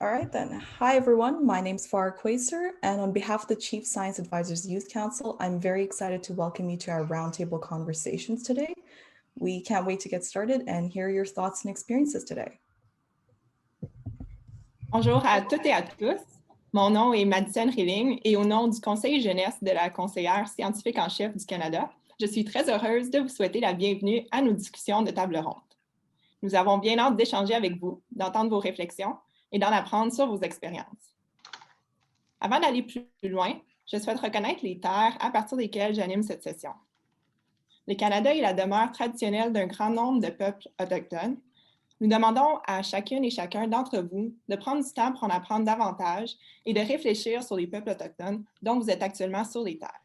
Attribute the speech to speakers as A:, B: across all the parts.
A: All right then. Hi everyone, my name's Farah Qaiser, and on behalf of the Chief Science Advisors Youth Council, I'm very excited to welcome you to our roundtable conversations today. We can't wait to get started and hear your thoughts and experiences today.
B: Bonjour à toutes et à tous. Mon nom est Madison Rilling et au nom du Conseil jeunesse de la conseillère scientifique en chef du Canada, je suis très heureuse de vous souhaiter la bienvenue à nos discussions de table ronde. Nous avons bien hâte d'échanger avec vous, d'entendre vos réflexions et d'en apprendre sur vos expériences. Avant d'aller plus loin, je souhaite reconnaître les terres à partir desquelles j'anime cette session. Le Canada est la demeure traditionnelle d'un grand nombre de peuples autochtones. Nous demandons à chacune et chacun d'entre vous de prendre du temps pour en apprendre davantage et de réfléchir sur les peuples autochtones dont vous êtes actuellement sur les terres.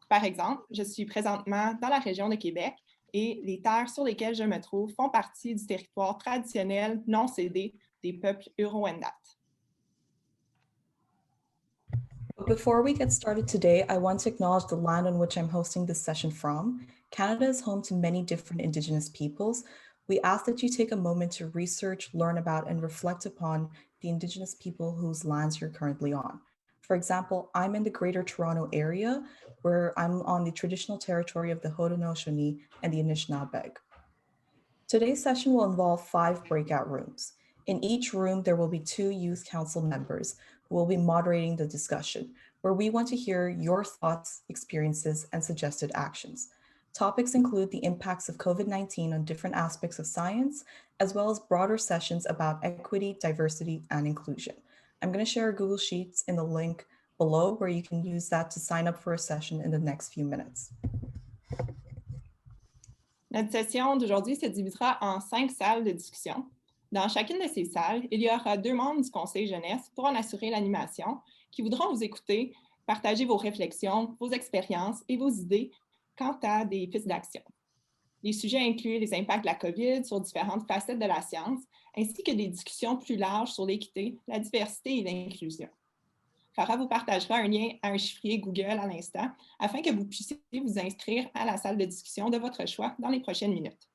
B: Par exemple, je suis présentement dans la région de Québec et les terres sur lesquelles je me trouve font partie du territoire traditionnel non cédé des peuples Hurons-Wendat.
A: But before we get started today, I want to acknowledge the land on which I'm hosting this session from. Canada is home to many different Indigenous peoples. We ask that you take a moment to research, learn about, and reflect upon the Indigenous people whose lands you're currently on. For example, I'm in the Greater Toronto area, where I'm on the traditional territory of the Haudenosaunee and the Anishinaabe. Today's session will involve 5 breakout rooms. In each room, there will be 2 youth council members who will be moderating the discussion, where we want to hear your thoughts, experiences, and suggested actions. Topics include the impacts of COVID-19 on different aspects of science, as well as broader sessions about equity, diversity, and inclusion. I'm going to share Google Sheets in the link below where you can use that to sign up for a session in the next few minutes.
B: Notre session d'aujourd'hui se divisera en 5 salles de discussion. Dans chacune de ces salles, il y aura 2 membres du Conseil jeunesse pour en assurer l'animation, qui voudront vous écouter, partager vos réflexions, vos expériences et vos idées quant à des pistes d'action. Les sujets incluent les impacts de la COVID sur différentes facettes de la science, ainsi que des discussions plus larges sur l'équité, la diversité et l'inclusion. Farah vous partagera un lien à un chiffrier Google à l'instant afin que vous puissiez vous inscrire à la salle de discussion de votre choix dans les prochaines minutes.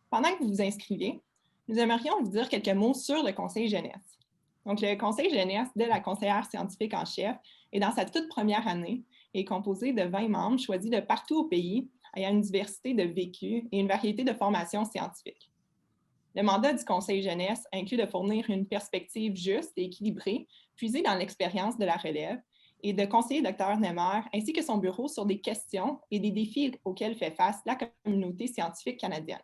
B: Pendant que vous vous inscrivez, nous aimerions vous dire quelques mots sur le Conseil jeunesse. Donc, le Conseil jeunesse de la conseillère scientifique en chef est dans sa toute première année et est composé de 20 membres choisis de partout au pays ayant une diversité de vécus et une variété de formations scientifiques. Le mandat du Conseil jeunesse inclut de fournir une perspective juste et équilibrée, puisée dans l'expérience de la relève, et de conseiller Dr Nemer ainsi que son bureau sur des questions et des défis auxquels fait face la communauté scientifique canadienne.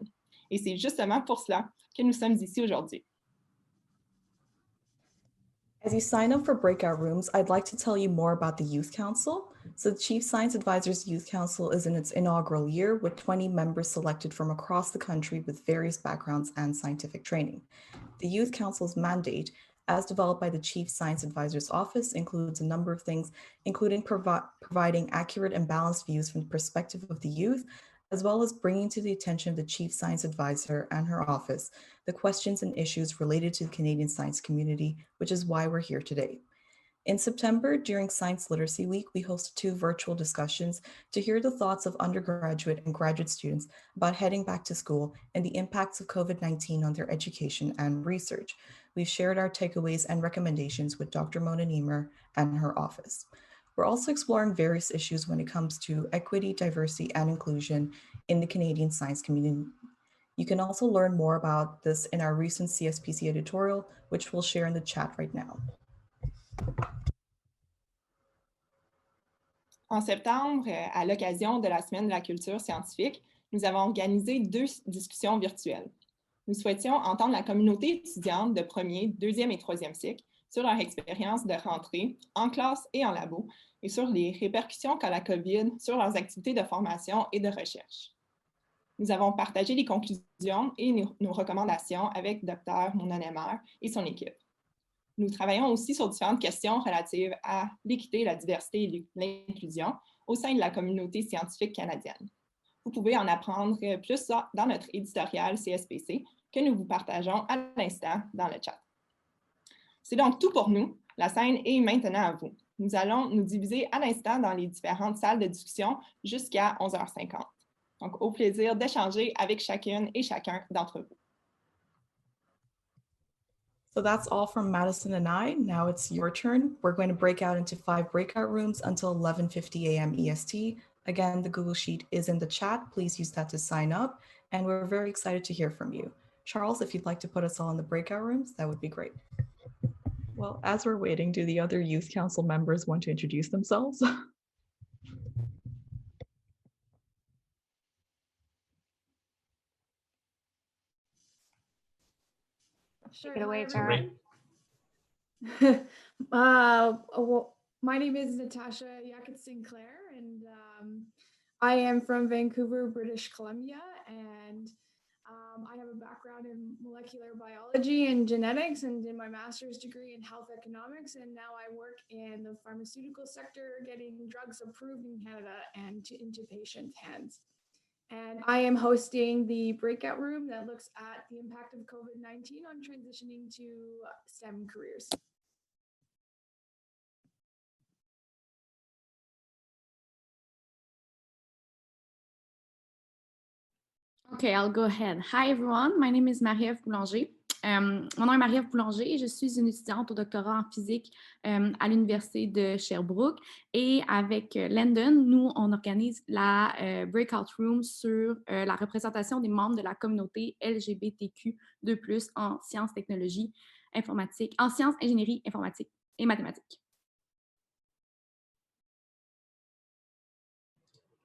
B: Et c'est justement pour cela que nous sommes ici aujourd'hui.
A: As you sign up for breakout rooms, I'd like to tell you more about the Youth Council. So the Chief Science Advisors Youth Council is in its inaugural year with 20 members selected from across the country with various backgrounds and scientific training. The Youth Council's mandate, as developed by the Chief Science Advisor's Office, includes a number of things, including providing accurate and balanced views from the perspective of the youth, as well as bringing to the attention of the Chief Science Advisor and her office the questions and issues related to the Canadian science community, which is why we're here today. In September, during Science Literacy Week, we hosted 2 virtual discussions to hear the thoughts of undergraduate and graduate students about heading back to school and the impacts of COVID-19 on their education and research. We've shared our takeaways and recommendations with Dr. Mona Nemer and her office. We're also exploring various issues when it comes to equity, diversity, and inclusion in the Canadian science community. You can also learn more about this in our recent CSPC editorial, which we'll share in the chat right now.
B: En septembre, à l'occasion de la Semaine de la culture scientifique, nous avons organisé 2 discussions virtuelles. Nous souhaitions entendre la communauté étudiante de 1er, 2e et 3e cycle sur leur expérience de rentrée en classe et en labo et sur les répercussions qu'a la COVID sur leurs activités de formation et de recherche. Nous avons partagé les conclusions et nos recommandations avec Dr Mona Nemer et son équipe. Nous travaillons aussi sur différentes questions relatives à l'équité, la diversité et l'inclusion au sein de la communauté scientifique canadienne. Vous pouvez en apprendre plus dans notre éditorial CSPC que nous vous partageons à l'instant dans le chat. C'est donc tout pour nous. La scène est maintenant à vous. Nous allons nous diviser à l'instant dans les différentes salles de discussion jusqu'à 11h50. Donc, au plaisir d'échanger avec chacune et chacun d'entre vous.
A: So that's all from Madison and I. Now it's your turn. We're going to break out into 5 breakout rooms until 11:50 a.m. EST. Again, the Google Sheet is in the chat. Please use that to sign up. And we're very excited to hear from you. Charles, if you'd like to put us all in the breakout rooms, that would be great. Well, as we're waiting, do the other youth council members want to introduce themselves?
C: Sure. Take it away,
D: Farah.
C: Well, my name is Natasha Jakac-Sinclair, and I am from Vancouver, British Columbia, and I have a background in molecular biology and genetics, and did my master's degree in health economics, and now I work in the pharmaceutical sector, getting drugs approved in Canada and into patients' hands. And I am hosting the breakout room that looks at the impact of COVID-19 on transitioning to STEM careers.
D: Okay, I'll go ahead. Hi everyone, my name is Marie-Ève Boulanger. Mon nom est Marie-Ève Boulanger et je suis une étudiante au doctorat en physique à l'Université de Sherbrooke. Et avec Landon, nous, on organise la breakout room sur la représentation des membres de la communauté LGBTQ2+, en sciences, technologies, informatique, en sciences, ingénierie, informatique et mathématiques.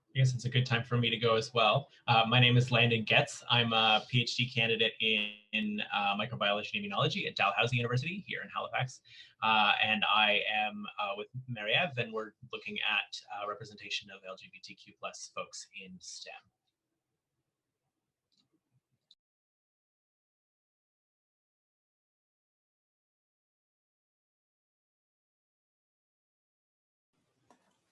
E: I guess it's a good time for me to go as well. My name is Landon Getz. I'm a PhD candidate in microbiology and immunology at Dalhousie University here in Halifax. And I am with Marie-Ève, and we're looking at representation of LGBTQ+ folks in STEM.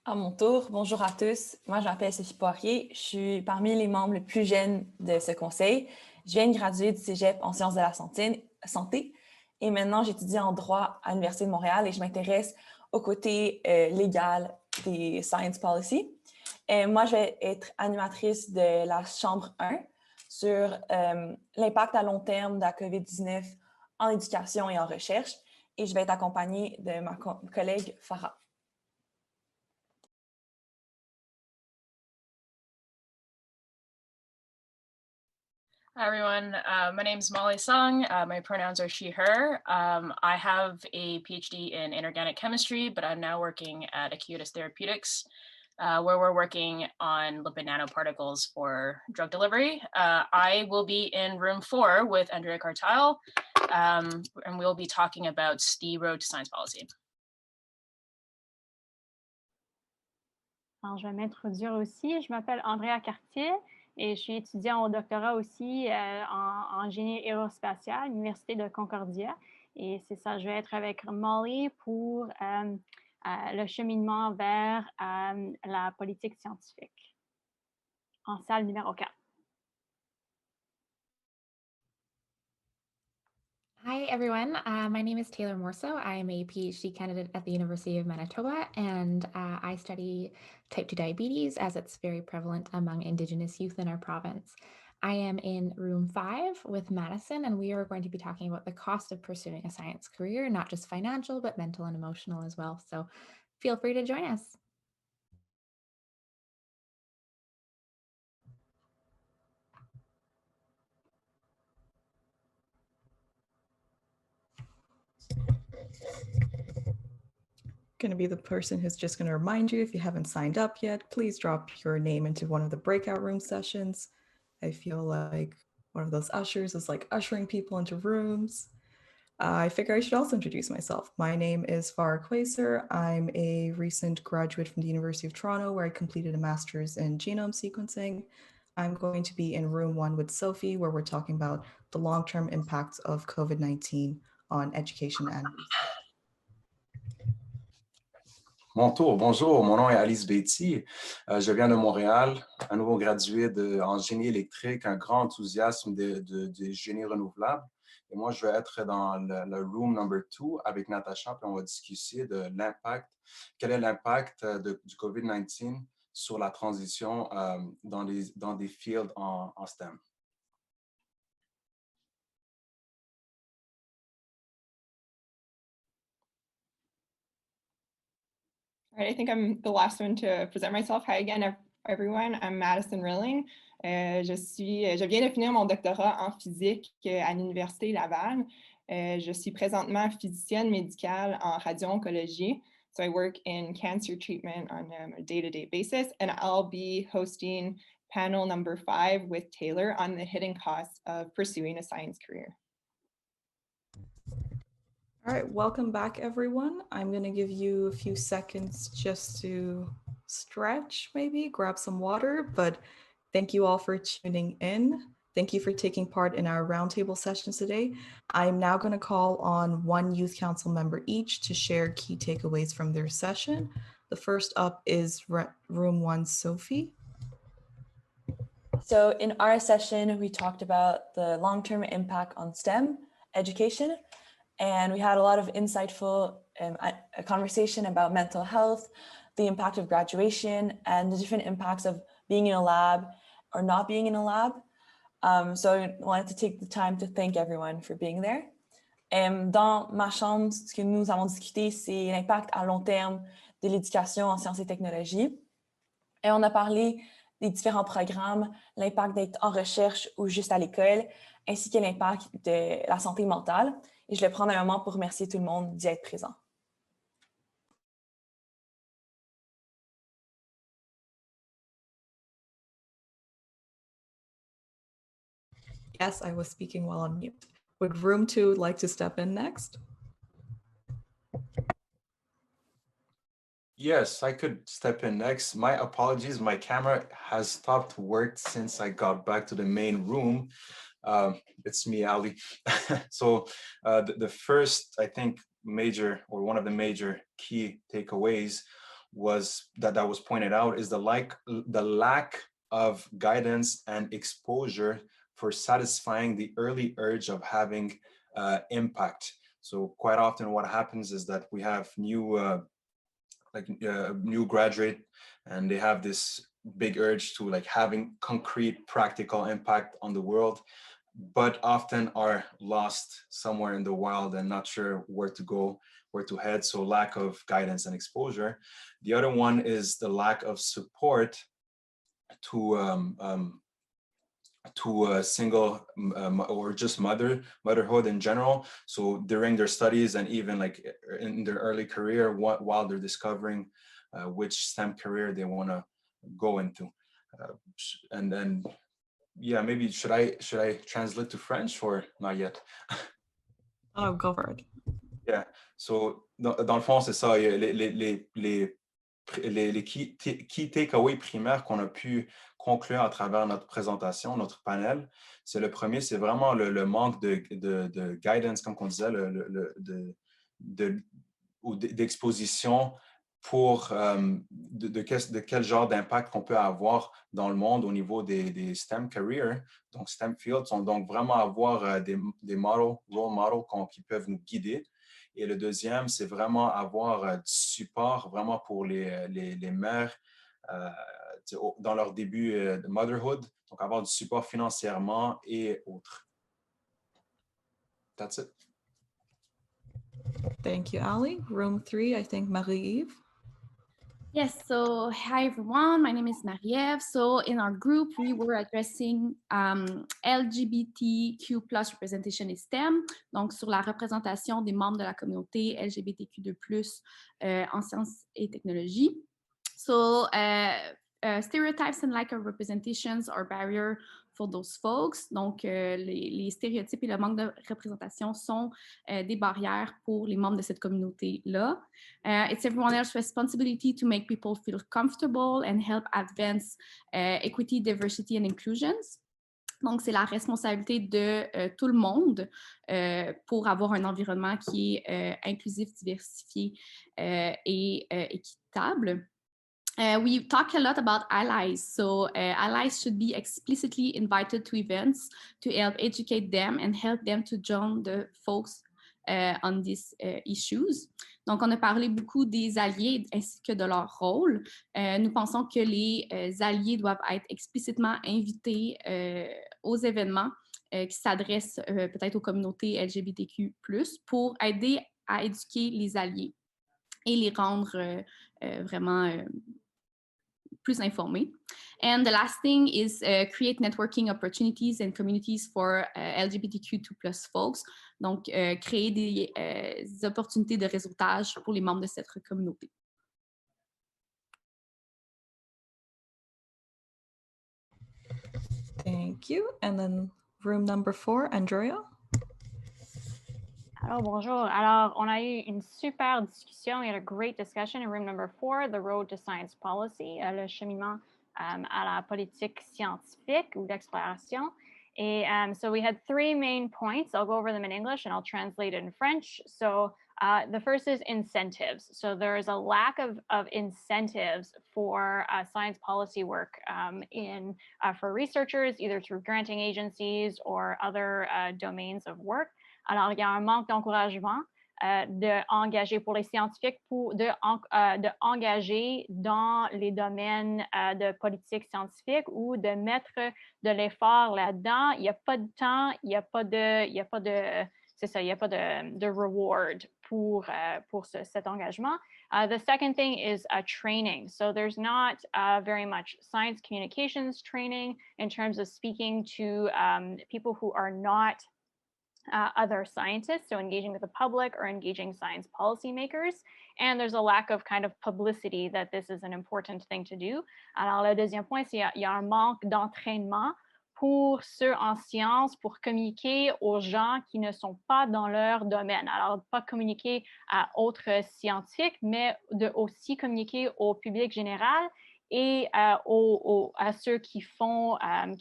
F: À mon tour, bonjour à tous. Moi, je m'appelle Sophie Poirier. Je suis parmi les membres les plus jeunes de ce conseil. Je viens de graduer du cégep en sciences de la santé et maintenant, j'étudie en droit à l'Université de Montréal et je m'intéresse au côté légal des Science Policy. Et moi, je vais être animatrice de la Chambre 1 sur l'impact à long terme de la COVID-19 en éducation et en recherche. Et je vais être accompagnée de ma collègue Farah.
G: Hi everyone, my name is Molly Sung. My pronouns are she, her. I have a PhD in inorganic chemistry, but I'm now working at Acuitas Therapeutics, where we're working on lipid nanoparticles for drug delivery. I will be in room 4 with Andréa Cartile, and we'll be talking about the road to science policy.
H: Alors, je vais m'introduire aussi. Je m'appelle Andréa Cartile. Et je suis étudiant au doctorat aussi en génie aérospatial à l'Université de Concordia. Et c'est ça, je vais être avec Molly pour le cheminement vers la politique scientifique en salle numéro 4.
I: Hi, everyone. My name is Taylor Morriseau. I am a PhD candidate at the University of Manitoba, and I study type 2 diabetes as it's very prevalent among Indigenous youth in our province. I am in room 5 with Madison, and we are going to be talking about the cost of pursuing a science career, not just financial, but mental and emotional as well. So feel free to join us.
A: Going to be the person who's just going to remind you, if you haven't signed up yet, please drop your name into one of the breakout room sessions. I feel like one of those ushers is like ushering people into rooms. I figure I should also introduce myself. My name is Farah Qaiser. I'm a recent graduate from the University of Toronto, where I completed a master's in genome sequencing. I'm going to be in room 1 with Sophie, where we're talking about the long-term impacts of COVID-19 on education and research.
J: Mon tour, bonjour, mon nom est Alice Beatty, je viens de Montréal, un nouveau gradué en génie électrique, un grand enthousiasme de génie renouvelable. Et moi, je vais être dans le room number 2 avec Natasha, puis on va discuter de l'impact, quel est l'impact du COVID-19 sur la transition dans des fields en STEM.
B: All right, I think I'm the last one to present myself. Hi again, everyone. I'm Madison Rilling. Je viens de finir mon doctorat en physique à l'Université Laval. Je suis présentement physicienne médicale en radio-oncologie. So I work in cancer treatment on a day-to-day basis, and I'll be hosting panel number 5 with Taylor on the hidden costs of pursuing a science career.
A: All right, welcome back, everyone. I'm going to give you a few seconds just to stretch, maybe grab some water, but thank you all for tuning in. Thank you for taking part in our roundtable sessions today. I'm now going to call on one youth council member each to share key takeaways from their session. The first up is room 1, Sophie.
F: So in our session, we talked about the long-term impact on STEM education. And we had a lot of insightful a conversation about mental health, the impact of graduation, and the different impacts of being in a lab or not being in a lab. So I wanted to take the time to thank everyone for being there. Dans ma chambre, ce que nous avons discuté, c'est l'impact à long terme de l'éducation en sciences et technologies. Et on a parlé des différents programmes, l'impact d'être en recherche ou juste à l'école, ainsi que l'impact de la santé mentale. Et je vais prendre un moment pour remercier tout le monde d'y être présent.
A: Yes, I was speaking while on mute. Would room 2 like to step in next?
J: Yes, I could step in next. My apologies, my camera has stopped work since I got back to the main room. It's me, Ali. So the first, I think, major or one of the major key takeaways was that was pointed out is the lack of guidance and exposure for satisfying the early urge of having impact. So quite often what happens is that we have new graduate and they have this big urge to like having concrete practical impact on the world, but often are lost somewhere in the wild and not sure where to go, where to head. So lack of guidance and exposure. The other one is the lack of support to a single or just motherhood in general. So during their studies and even like in their early career, while they're discovering which STEM career they want to go into. And then, yeah, maybe should I translate to French or not yet?
A: Oh, go for it.
J: Yeah. So dans le fond, c'est ça. Les key takeaways primaires qu'on a pu conclure à travers notre présentation, notre panel, c'est le premier, c'est vraiment le manque de guidance, comme on disait, d'exposition pour de quel genre d'impact qu'on peut avoir dans le monde au niveau des STEM careers, donc STEM fields, donc vraiment avoir des role models qui peuvent nous guider. Et le deuxième, c'est vraiment avoir du support vraiment pour les mères dans leur début de motherhood, donc avoir du support financièrement et autres. That's it.
A: Thank you, Ali. Room 3, I think Marie-Eve.
D: Yes, so hi everyone, my name is Marie-Eve. So in our group, we were addressing LGBTQ+ representation in STEM, donc sur la représentation des membres de la communauté LGBTQ2+, en sciences et technologies. So stereotypes and lack of representations are barrier for those folks. Donc, les stéréotypes et le manque de représentation sont des barrières pour les membres de cette communauté-là. It's everyone else's responsibility to make people feel comfortable and help advance equity, diversity and inclusions. Donc, c'est la responsabilité de tout le monde pour avoir un environnement qui est inclusif, diversifié et équitable. We talk a lot about allies, so allies should be explicitly invited to events to help educate them and help them to join the folks on these issues. Donc, on a parlé beaucoup des alliés ainsi que de leur rôle. Nous pensons que les alliés doivent être explicitement invités aux événements qui s'adressent peut-être aux communautés LGBTQ+, pour aider à éduquer les alliés et les rendre vraiment plus informés. And the last thing is create networking opportunities and communities for LGBTQ2+ folks. Donc, créer des opportunités de réseautage pour les membres de cette communauté.
A: Thank you. And then room number 4, Andréa.
H: Alors, bonjour. Alors, on a eu une super discussion. We had a great discussion in room number 4, the road to science policy, le cheminement à la politique scientifique ou d'exploration. Et so we had 3 main points. I'll go over them in English and I'll translate it in French. So the first is incentives. So there is a lack of incentives for science policy work for researchers, either through granting agencies or other domains of work. Alors, il y a un manque d'encouragement d'engager pour les scientifiques, d'engager dans les domaines de politique scientifique ou de mettre de l'effort là-dedans. Il n'y a pas de temps, il n'y a pas de reward pour cet engagement. The second thing is training. So there's not very much science communications training in terms of speaking to people who are not other scientists, so engaging with the public or engaging science policymakers. And there's a lack of kind of publicity that this is an important thing to do. Alors, le deuxième point, c'est qu'il y a un manque d'entraînement pour ceux en sciences, pour communiquer aux gens qui ne sont pas dans leur domaine. Alors, pas communiquer à autres scientifiques, mais aussi communiquer au public général et à ceux qui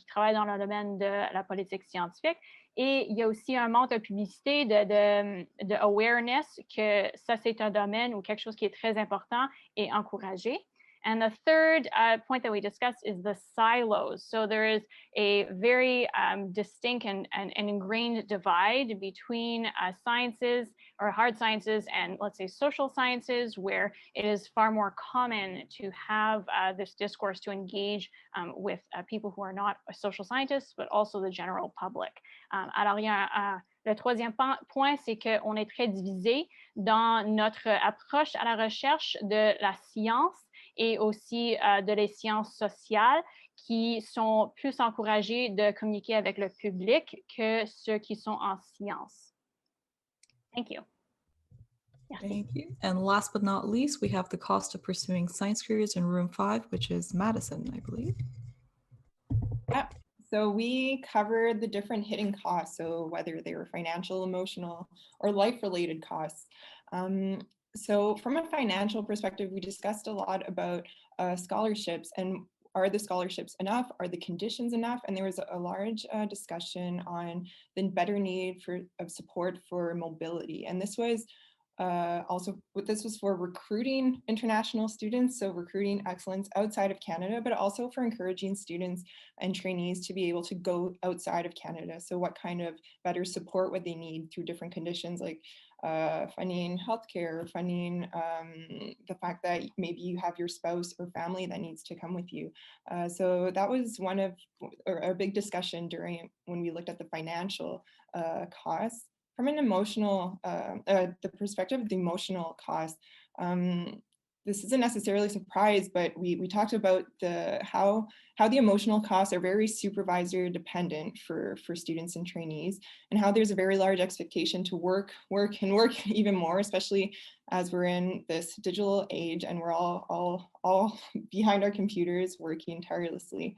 H: travaillent dans le domaine de la politique scientifique. Et il y a aussi un manque de publicité, de awareness que ça, c'est un domaine ou quelque chose qui est très important et encouragé. And the third point that we discussed is the silos. So there is a very distinct and ingrained divide between sciences or hard sciences and, let's say, social sciences, where it is far more common to have this discourse to engage with people who are not social scientists, but also the general public. Alors, le troisième point, c'est qu'on est très divisé dans notre approche à la recherche de la science et aussi de les sciences sociales qui sont plus encouragés de communiquer avec le public que ceux qui sont en sciences. Thank you. Merci.
A: Thank you. And last but not least, we have the cost of pursuing science careers in room 5, which is Madison, I believe.
B: Yeah. So we covered the different hidden costs, so whether they were financial, emotional, or life-related costs. So from a financial perspective, we discussed a lot about scholarships and are the scholarships enough? Are the conditions enough? And there was a large discussion on the better need of support for mobility. And this was this was for recruiting international students, so recruiting excellence outside of Canada, but also for encouraging students and trainees to be able to go outside of Canada. So what kind of better support would they need through different conditions, like funding healthcare, funding the fact that maybe you have your spouse or family that needs to come with you. So that was one of a big discussion when we looked at the financial costs. From an emotional, the perspective of the emotional cost, this isn't necessarily a surprise, but we talked about how the emotional costs are very supervisor dependent for students and trainees, and how there's a very large expectation to work even more, especially as we're in this digital age and we're all behind our computers working tirelessly.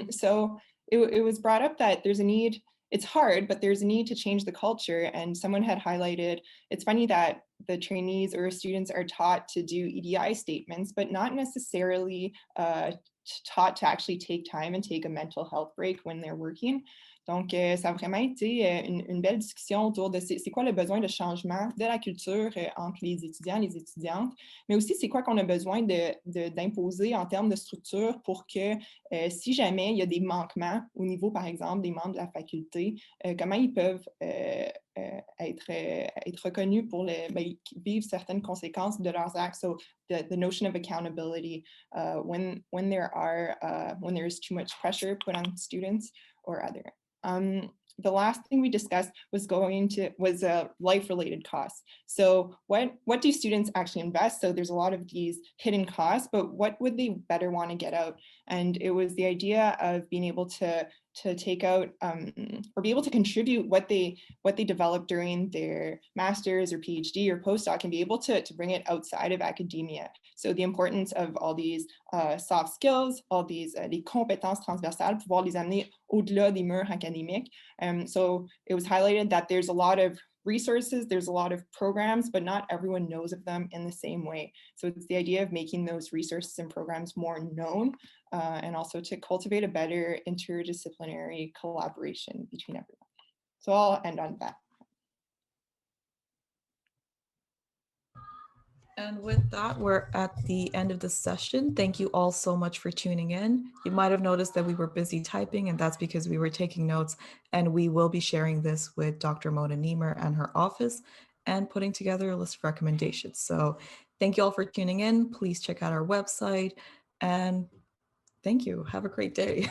B: So it was brought up that there's a need. It's hard, but there's a need to change the culture. And someone had highlighted, it's funny that the trainees or students are taught to do EDI statements, but not necessarily taught to actually take time and take a mental health break when they're working. Donc, ça a vraiment été une belle discussion autour de c'est quoi le besoin de changement de la culture entre les étudiants et les étudiantes, mais aussi c'est quoi qu'on a besoin d'imposer en termes de structure pour que si jamais il y a des manquements au niveau, par exemple, des membres de la faculté, comment ils peuvent être reconnus pour vivre certaines conséquences de leurs actes. So the notion of accountability when there is too much pressure put on students or other. the last thing we discussed was life-related costs. So what do students actually invest? So there's a lot of these hidden costs, but what would they better want to get out? And it was the idea of being able to take out or be able to contribute what they developed during their master's or PhD or postdoc and be able to bring it outside of academia. So the importance of all these soft skills, all these les compétences transversales, pouvoir les amener au-delà des murs académiques. So it was highlighted that there's a lot of resources, there's a lot of programs, but not everyone knows of them in the same way. So it's the idea of making those resources and programs more known and also to cultivate a better interdisciplinary collaboration between everyone. So I'll end on that.
A: And with that, we're at the end of the session. Thank you all so much for tuning in. You might have noticed that we were busy typing, and that's because we were taking notes, and we will be sharing this with Dr. Mona Niemer and her office and putting together a list of recommendations. So thank you all for tuning in. Please check out our website, and thank you. Have a great day.